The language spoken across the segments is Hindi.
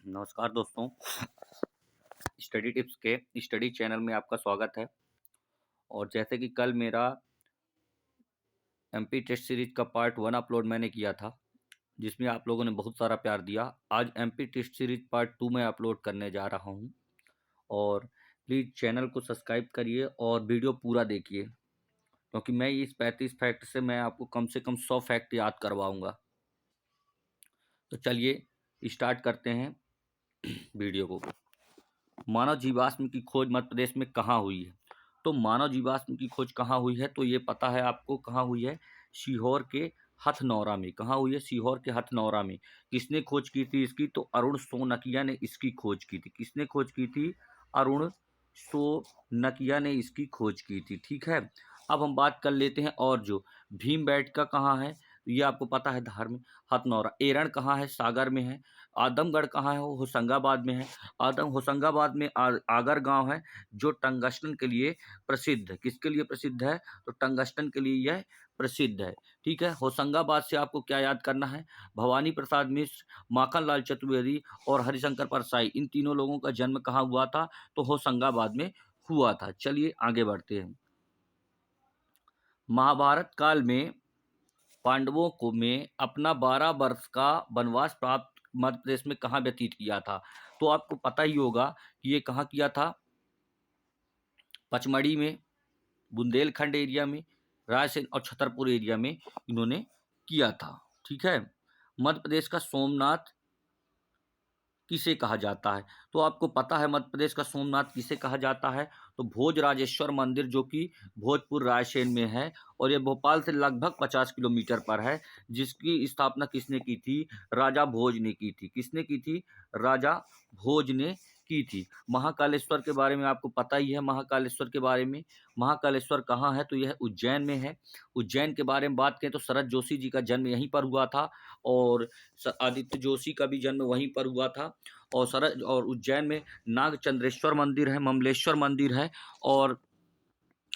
नमस्कार दोस्तों। स्टडी टिप्स के स्टडी चैनल में आपका स्वागत है। और जैसे कि कल मेरा एमपी टेस्ट सीरीज का पार्ट 1 अपलोड मैंने किया था, जिसमें आप लोगों ने बहुत सारा प्यार दिया। आज एमपी टेस्ट सीरीज पार्ट 2 में अपलोड करने जा रहा हूं। और प्लीज़ चैनल को सब्सक्राइब करिए और वीडियो पूरा देखिए, क्योंकि मैं इस 35 फैक्ट से मैं आपको कम से कम 100 फैक्ट याद करवाऊंगा। तो चलिए स्टार्ट करते हैं वीडियो को। मानव जीवाश्म की खोज मध्य प्रदेश में कहाँ हुई है? तो मानव जीवाश्म की खोज कहाँ हुई है, तो ये पता है आपको कहाँ हुई है। सीहोर के हथनौरा में। कहाँ हुई है? सीहोर के हथनौरा में। किसने खोज की थी इसकी? तो अरुण सोनकिया ने इसकी खोज की थी। किसने खोज की थी? अरुण सोनकिया ने इसकी खोज की थी। ठीक है, अब हम बात कर लेते हैं। और जो भीमबेटका कहाँ है, ये आपको पता है, धार में। हथनौरा। एरण कहाँ है? सागर में है। आदमगढ़ कहाँ है? वो होशंगाबाद में है। होशंगाबाद में आगर गांव है, जो टंगस्टन के लिए प्रसिद्ध है। किसके लिए प्रसिद्ध है? तो टंगस्टन के लिए यह प्रसिद्ध है। ठीक है, होशंगाबाद से आपको क्या याद करना है? भवानी प्रसाद मिश्र, माखनलाल चतुर्वेदी और हरिशंकर परसाई, इन तीनों लोगों का जन्म कहाँ हुआ था? तो होशंगाबाद में हुआ था। चलिए आगे बढ़ते हैं। महाभारत काल में पांडवों को में अपना 12 वर्ष का वनवास प्राप्त मध्य प्रदेश में कहाँ व्यतीत किया था? तो आपको पता ही होगा कि ये कहाँ किया था। पचमढ़ी में, बुंदेलखंड एरिया में, रायसेन और छतरपुर एरिया में इन्होंने किया था। ठीक है, मध्य प्रदेश का सोमनाथ किसे कहा जाता है? तो आपको पता है मध्य प्रदेश का सोमनाथ किसे कहा जाता है? तो भोजराजेश्वर मंदिर, जो कि भोजपुर रायसेन में है और ये भोपाल से लगभग 50 किलोमीटर पर है। जिसकी स्थापना किसने की थी? राजा भोज ने की थी। किसने की थी? राजा भोज ने की थी। महाकालेश्वर के बारे में आपको पता ही है। महाकालेश्वर के बारे में, महाकालेश्वर कहाँ है? तो यह उज्जैन में है। उज्जैन के बारे में बात करें तो शरद जोशी जी का जन्म यहीं पर हुआ था और आदित्य जोशी का भी जन्म वहीं पर हुआ था। और उज्जैन में नागचंद्रेश्वर मंदिर है, ममलेश्वर मंदिर है और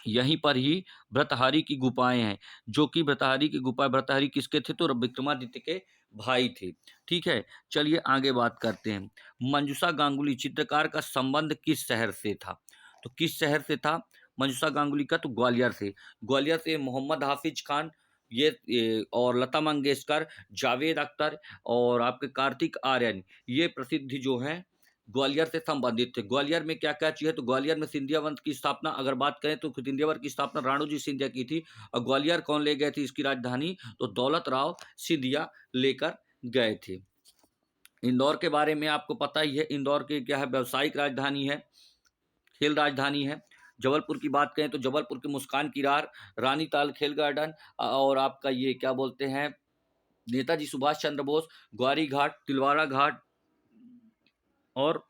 यहीं पर ही भर्तृहरि की गुफाएं हैं। जो कि भर्तृहरि की गुफा, भर्तृहरि किसके थे? तो विक्रमादित्य के भाई थे। ठीक है, चलिए आगे बात करते हैं। मंजूषा गांगुली चित्रकार का संबंध किस शहर से था? तो किस शहर से था मंजूषा गांगुली का? तो ग्वालियर से। ग्वालियर से मोहम्मद हाफिज खान, ये और लता मंगेशकर, जावेद अख्तर और आपके कार्तिक आर्यन, ये प्रसिद्ध जो हैं ग्वालियर से संबंधित थे। ग्वालियर में क्या क्या चीज़ है? तो ग्वालियर में सिंधिया वंश की स्थापना अगर बात करें तो सिंधिया वंश की स्थापना राणोजी सिंधिया की थी। और ग्वालियर कौन ले गए थे इसकी राजधानी? तो दौलत राव सिंधिया लेकर गए थे। इंदौर के बारे में आपको पता ही है। इंदौर की क्या है? व्यावसायिक राजधानी है, खेल राजधानी है। जबलपुर की बात करें तो जबलपुर के मुस्कान किरार, रानी ताल खेल गार्डन और आपका ये क्या बोलते हैं, नेताजी सुभाष चंद्र बोस, ग्वारी घाट, तिलवारा घाट और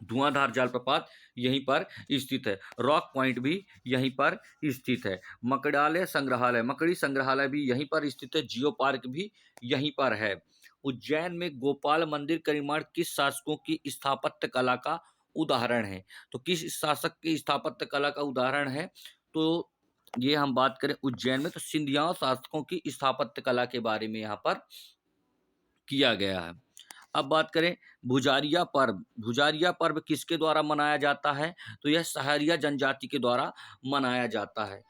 धुआंधार जलप्रपात यहीं पर स्थित है। रॉक पॉइंट भी यहीं पर स्थित है। मकड़ालय संग्रहालय, मकड़ी संग्रहालय भी यहीं पर स्थित है। जियो पार्क भी यहीं पर है। उज्जैन में गोपाल मंदिर का निर्माण किस शासकों की स्थापत्य कला का उदाहरण है? तो किस शासक की स्थापत्य कला का उदाहरण है? तो ये हम बात करें उज्जैन में तो सिंधिया शासकों की स्थापत्य कला के बारे में यहाँ पर किया गया है। अब बात करें भुजारिया पर्व। भुजारिया पर्व किसके द्वारा मनाया जाता है? तो यह सहरिया जनजाति के द्वारा मनाया जाता है।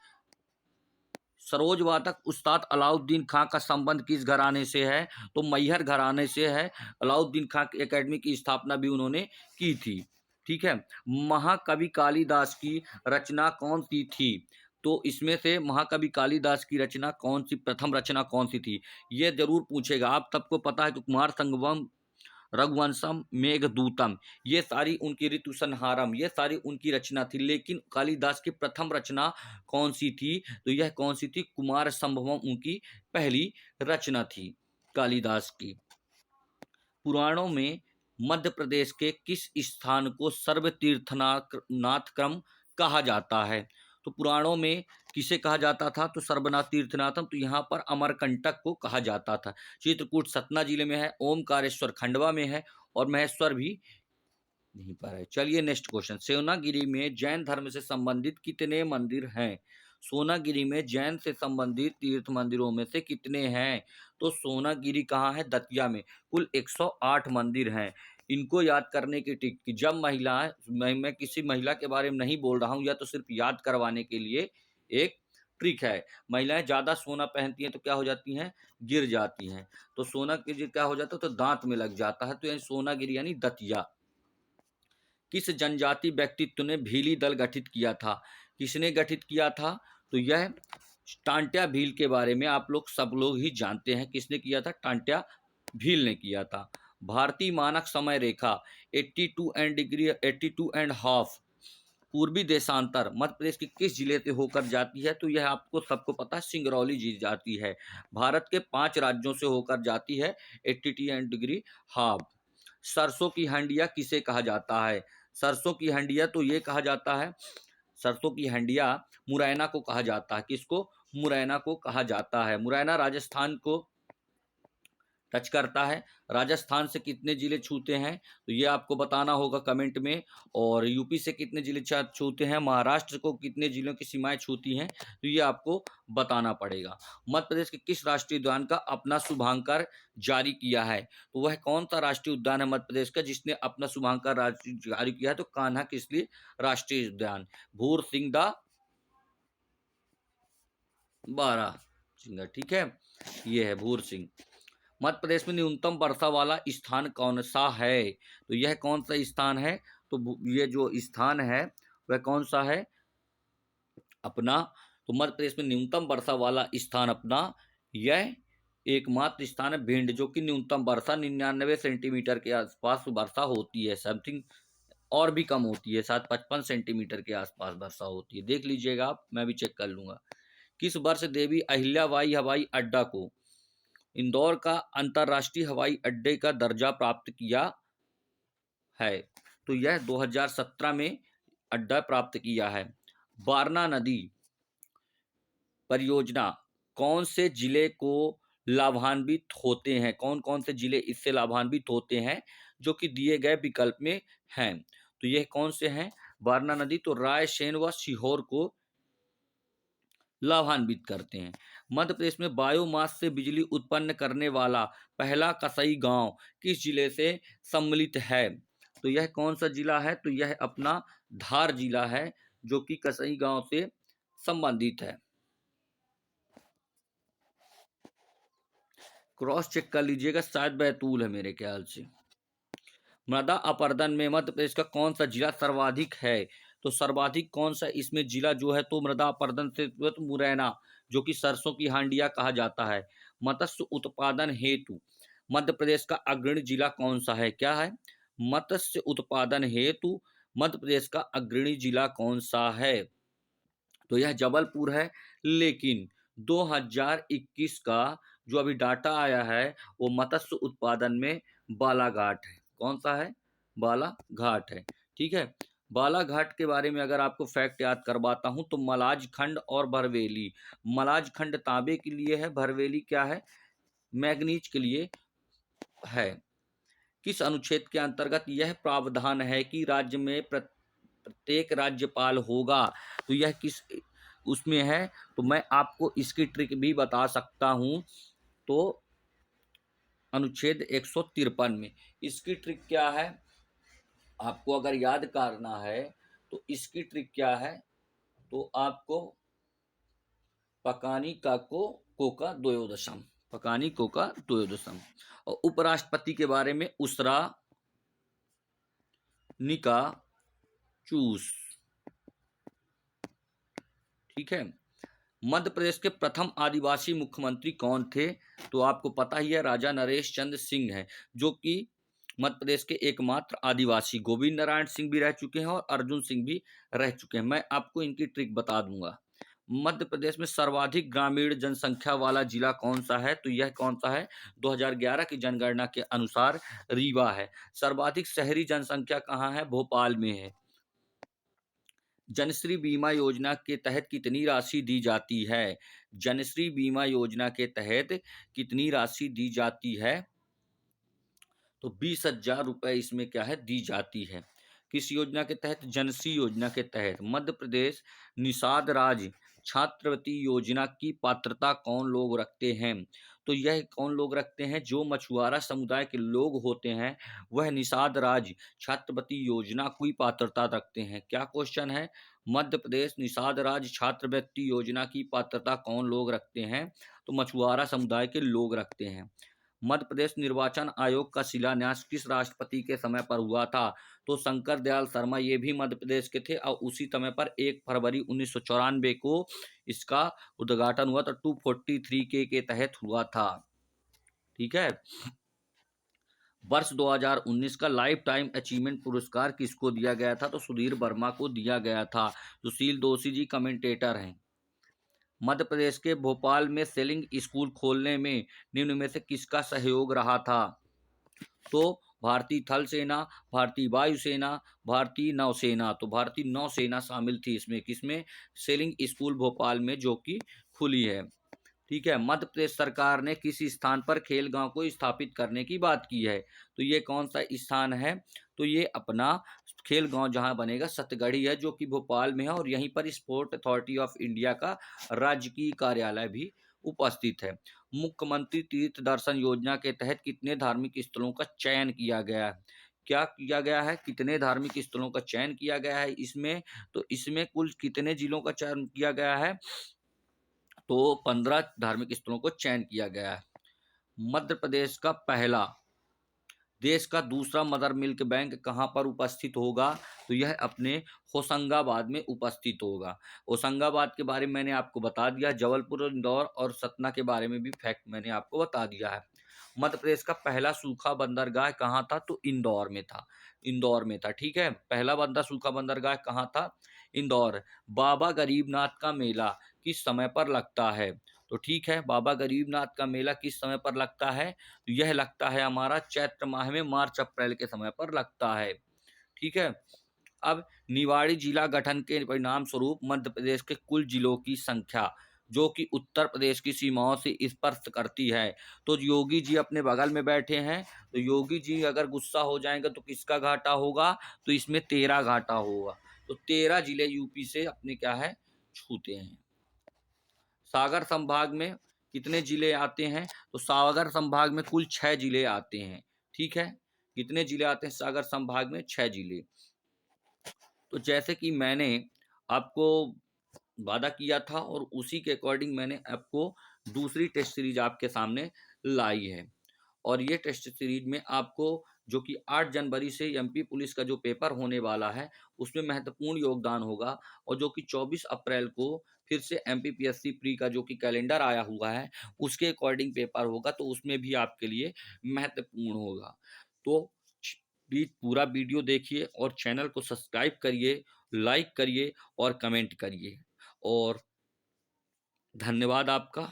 सरोज वादक उस्ताद अलाउद्दीन खां का संबंध किस घराने से है? तो मैहर घराने से है। अलाउद्दीन खां की एकेडमी की स्थापना भी उन्होंने की थी। ठीक है, महाकवि कालिदास की रचना कौन सी थी? तो इसमें से महाकवि कालिदास की रचना कौन सी, प्रथम रचना कौन सी थी? ये जरूर पूछेगा। आप सबको पता है कि कुमार संगम, रघुवंशम, मेघदूतम, ये सारी उनकी, ऋतु संहारम, ये सारी उनकी रचना थी। लेकिन कालिदास की प्रथम रचना कौन सी थी? तो यह कौन सी थी? कुमार संभवम उनकी पहली रचना थी कालिदास की। पुराणों में मध्य प्रदेश के किस स्थान को सर्वतीर्थनाथ क्रम कहा जाता है? तो पुराणों में किसे कहा जाता था? तो सर्वनाथ तीर्थनाथम। तो यहाँ पर अमरकंटक को कहा जाता था। चित्रकूट सतना जिले में है, ओमकारेश्वर खंडवा में है और महेश्वर भी यहीं पर है। चलिए नेक्स्ट क्वेश्चन। सेवनागिरी में जैन धर्म से संबंधित कितने मंदिर हैं? सोनागिरी में जैन से संबंधित तीर्थ मंदिरों में से कितने हैं? तो सोनागिरी कहाँ है? दतिया में। कुल 108 मंदिर हैं। इनको याद करने की ट्रिक कि जब महिलाएं, मैं किसी महिला के बारे में नहीं बोल रहा हूँ, या तो सिर्फ याद करवाने के लिए एक ट्रिक है। महिलाएं ज्यादा सोना पहनती हैं तो क्या हो जाती हैं? गिर जाती हैं। तो सोना गिर क्या हो जाता है? तो दांत में लग जाता है। तो यानी सोनागिरी यानी दतिया। किस जनजाति व्यक्तित्व ने भीली दल गठित किया था? किसने गठित किया था? तो यह टांट्या भील के बारे में आप लोग सब लोग ही जानते हैं। किसने किया था? टांट्या भील ने किया था। भारतीय मानक समय रेखा 82 एंड डिग्री 82 एंड हाफ पूर्वी देशांतर मध्य प्रदेश के किस जिले से होकर जाती है? तो यह आपको सबको पता है, सिंगरौली जी जाती है। भारत के 5 राज्यों से होकर जाती है 82 एंड डिग्री हाफ। सरसों की हंडिया किसे कहा जाता है? सरसों की हंडिया तो ये कहा जाता है, सरसों की हंडिया मुरैना को कहा जाता है। किसको? मुरैना को कहा जाता है। मुरैना राजस्थान को टच करता है। राजस्थान से कितने जिले छूते हैं? तो ये आपको बताना होगा कमेंट में। और यूपी से कितने जिले छूते हैं? महाराष्ट्र को कितने जिलों की सीमाएं छूती हैं? तो ये आपको बताना पड़ेगा। मध्य प्रदेश के किस राष्ट्रीय उद्यान का अपना शुभांकर जारी किया है? तो वह कौन सा राष्ट्रीय उद्यान है मध्य प्रदेश का जिसने अपना शुभांकर जारी किया है? तो कान्हा किसली राष्ट्रीय उद्यान, भूर सिंह दा बारह सिंह, ठीक है, ये है भूर सिंह। मध्य प्रदेश में न्यूनतम वर्षा वाला स्थान कौन सा है? तो यह कौन सा स्थान है? तो ये जो स्थान है वह कौन सा है अपना? तो मध्य प्रदेश में न्यूनतम वर्षा वाला स्थान अपना यह एकमात्र स्थान है भिंड, जो कि न्यूनतम वर्षा 99 सेंटीमीटर के आसपास वर्षा होती है। समथिंग और भी कम होती है, शायद 55 सेंटीमीटर के आसपास वर्षा होती है। देख लीजिएगा आप, मैं भी चेक कर लूंगा। किस वर्ष देवी अहिल्याबाई हवाई अड्डा को इंदौर का अंतर्राष्ट्रीय हवाई अड्डे का दर्जा प्राप्त किया है? तो यह 2017 में अड्डा प्राप्त किया है। वारणा नदी परियोजना कौन से जिले को लाभान्वित होते हैं? कौन कौन से जिले इससे लाभान्वित होते हैं जो कि दिए गए विकल्प में हैं? तो यह कौन से हैं वारणा नदी? तो रायसेन व सीहोर को लाभान्वित करते हैं। मध्य प्रदेश में बायोमास से बिजली उत्पन्न करने वाला पहला कसई गांव किस जिले से सम्मिलित है? तो यह कौन सा जिला है? तो यह अपना धार जिला है, जो कि कसई गांव से संबंधित है। क्रॉस चेक कर लीजिएगा, शायद बैतूल है मेरे ख्याल से। मृदा अपरदन में मध्य प्रदेश का कौन सा जिला सर्वाधिक है? तो सर्वाधिक कौन सा इसमें जिला जो है? तो मृदा अपरदन से तो मुरैना, जो कि सरसों की हांडिया कहा जाता है। मत्स्य उत्पादन हेतु मध्य प्रदेश का अग्रणी जिला कौन सा है? क्या है? मत्स्य उत्पादन हेतु मध्य प्रदेश का अग्रणी जिला कौन सा है? तो यह जबलपुर है। लेकिन 2021 का जो अभी डाटा आया है वो मत्स्य उत्पादन में बालाघाट है। कौन सा है? बालाघाट है, ठीक है। बालाघाट के बारे में अगर आपको फैक्ट याद करवाता हूं तो मलाज खंड और भरवेली। मलाज खंड तांबे के लिए है, भरवेली क्या है? मैग्नीज के लिए है। किस अनुच्छेद के अंतर्गत यह प्रावधान है कि राज्य में प्रत्येक राज्यपाल होगा? तो यह किस उसमें है? तो मैं आपको इसकी ट्रिक भी बता सकता हूं। तो अनुच्छेद 153 में इसकी ट्रिक क्या है? आपको अगर याद करना है तो इसकी ट्रिक क्या है? तो आपको पकानी कोका द्वयोदशम, पकानी कोका द्वयोदशम। और उपराष्ट्रपति के बारे में उसरा निका चूस, ठीक है। मध्य प्रदेश के प्रथम आदिवासी मुख्यमंत्री कौन थे? तो आपको पता ही है, राजा नरेश चंद्र सिंह है, जो कि मध्य प्रदेश के एकमात्र आदिवासी। गोविंद नारायण सिंह भी रह चुके हैं और अर्जुन सिंह भी रह चुके हैं। मैं आपको इनकी ट्रिक बता दूंगा। मध्य प्रदेश में सर्वाधिक ग्रामीण जनसंख्या वाला जिला कौन सा है? तो यह कौन सा है? 2011 की जनगणना के अनुसार रीवा है। सर्वाधिक शहरी जनसंख्या कहाँ है? भोपाल में है। जनश्री बीमा योजना के तहत कितनी राशि दी जाती है? जनश्री बीमा योजना के तहत कितनी राशि दी जाती है? तो 20,000 रुपये इसमें क्या है? दी जाती है। किस योजना के तहत? जनश्री योजना के तहत। मध्य प्रदेश निषाद राज्य छात्रवृत्ति योजना की पात्रता कौन लोग रखते हैं? तो यह कौन लोग रखते हैं? जो मछुआरा समुदाय के लोग होते हैं, वह निषाद राज्य छात्रवृत्ति योजना की पात्रता रखते हैं। क्या क्वेश्चन है? मध्य प्रदेश निषाद राज्य छात्रवृत्ति योजना की पात्रता कौन लोग रखते हैं? तो मछुआरा समुदाय के लोग रखते हैं। मध्य प्रदेश निर्वाचन आयोग का शिलान्यास किस राष्ट्रपति के समय पर हुआ था? तो शंकर दयाल शर्मा, ये भी मध्य प्रदेश के थे और उसी समय पर 1 फरवरी 1994 को इसका उद्घाटन हुआ था। 243 के तहत हुआ था। ठीक है। वर्ष 2019 का लाइफ टाइम अचीवमेंट पुरस्कार किसको दिया गया था? तो सुधीर वर्मा को दिया गया था। सुशील दोषी जी कमेंटेटर हैं। मध्य प्रदेश के भोपाल में सेलिंग स्कूल खोलने में निम्न में से किसका सहयोग रहा था? तो भारतीय थल सेना, भारतीय वायुसेना, भारतीय नौसेना। तो भारतीय नौसेना शामिल थी इसमें। किसमें? सेलिंग स्कूल भोपाल में, जो कि खुली है। ठीक है। मध्य प्रदेश सरकार ने किस स्थान पर खेल गांव को स्थापित करने की बात की है? तो ये कौन सा स्थान है? तो ये अपना खेल गांव जहां बनेगा सतगढ़ी है, जो कि भोपाल में है, और यहीं पर स्पोर्ट अथॉरिटी ऑफ इंडिया का राजकीय कार्यालय भी उपस्थित है। मुख्यमंत्री तीर्थ दर्शन योजना के तहत कितने धार्मिक स्थलों का चयन किया गया है? क्या किया गया है? कितने धार्मिक स्थलों का चयन किया गया है इसमें? तो इसमें कुल कितने जिलों का चयन किया गया है? तो 15 धार्मिक स्थलों को चयन किया गया है। मध्य प्रदेश का पहला, देश का दूसरा मदर मिल्क बैंक कहाँ पर उपस्थित होगा? तो यह अपने होशंगाबाद में उपस्थित होगा। होशंगाबाद के बारे में मैंने आपको बता दिया। जबलपुर, इंदौर और सतना के बारे में भी फैक्ट मैंने आपको बता दिया है। मध्य प्रदेश का पहला सूखा बंदरगाह कहाँ था? तो इंदौर में था। इंदौर में था। ठीक है। पहला सूखा बंदरगाह कहाँ था? इंदौर। बाबा गरीबनाथ का मेला किस समय पर लगता है? तो ठीक है, बाबा गरीबनाथ का मेला किस समय पर लगता है? तो यह लगता है हमारा चैत्र माह में, मार्च अप्रैल के समय पर लगता है। ठीक है। अब निवाड़ी जिला गठन के परिणाम स्वरूप मध्य प्रदेश के कुल जिलों की संख्या, जो कि उत्तर प्रदेश की सीमाओं से स्पर्श करती है। तो योगी जी अपने बगल में बैठे हैं, तो योगी जी अगर गुस्सा हो जाएंगे तो किसका घाटा होगा? तो इसमें 13 घाटा होगा। तो 13 जिले यूपी से अपने क्या है, छूते हैं। सागर संभाग में कितने जिले आते हैं? तो सागर संभाग में कुल 6 जिले आते हैं। ठीक है। कितने जिले आते हैं सागर संभाग में? 6 जिले। तो जैसे कि मैंने आपको वादा किया था और उसी के अकॉर्डिंग मैंने आपको दूसरी टेस्ट सीरीज आपके सामने लाई है। और ये टेस्ट सीरीज में आपको, जो कि 8 जनवरी से एमपी पुलिस का जो पेपर होने वाला है उसमें महत्वपूर्ण योगदान होगा, और जो कि 24 अप्रैल को फिर से एमपीपीएससी प्री का जो कि कैलेंडर आया हुआ है उसके अकॉर्डिंग पेपर होगा, तो उसमें भी आपके लिए महत्वपूर्ण होगा। तो प्लीज पूरा वीडियो देखिए और चैनल को सब्सक्राइब करिए, लाइक करिए और कमेंट करिए। और धन्यवाद आपका।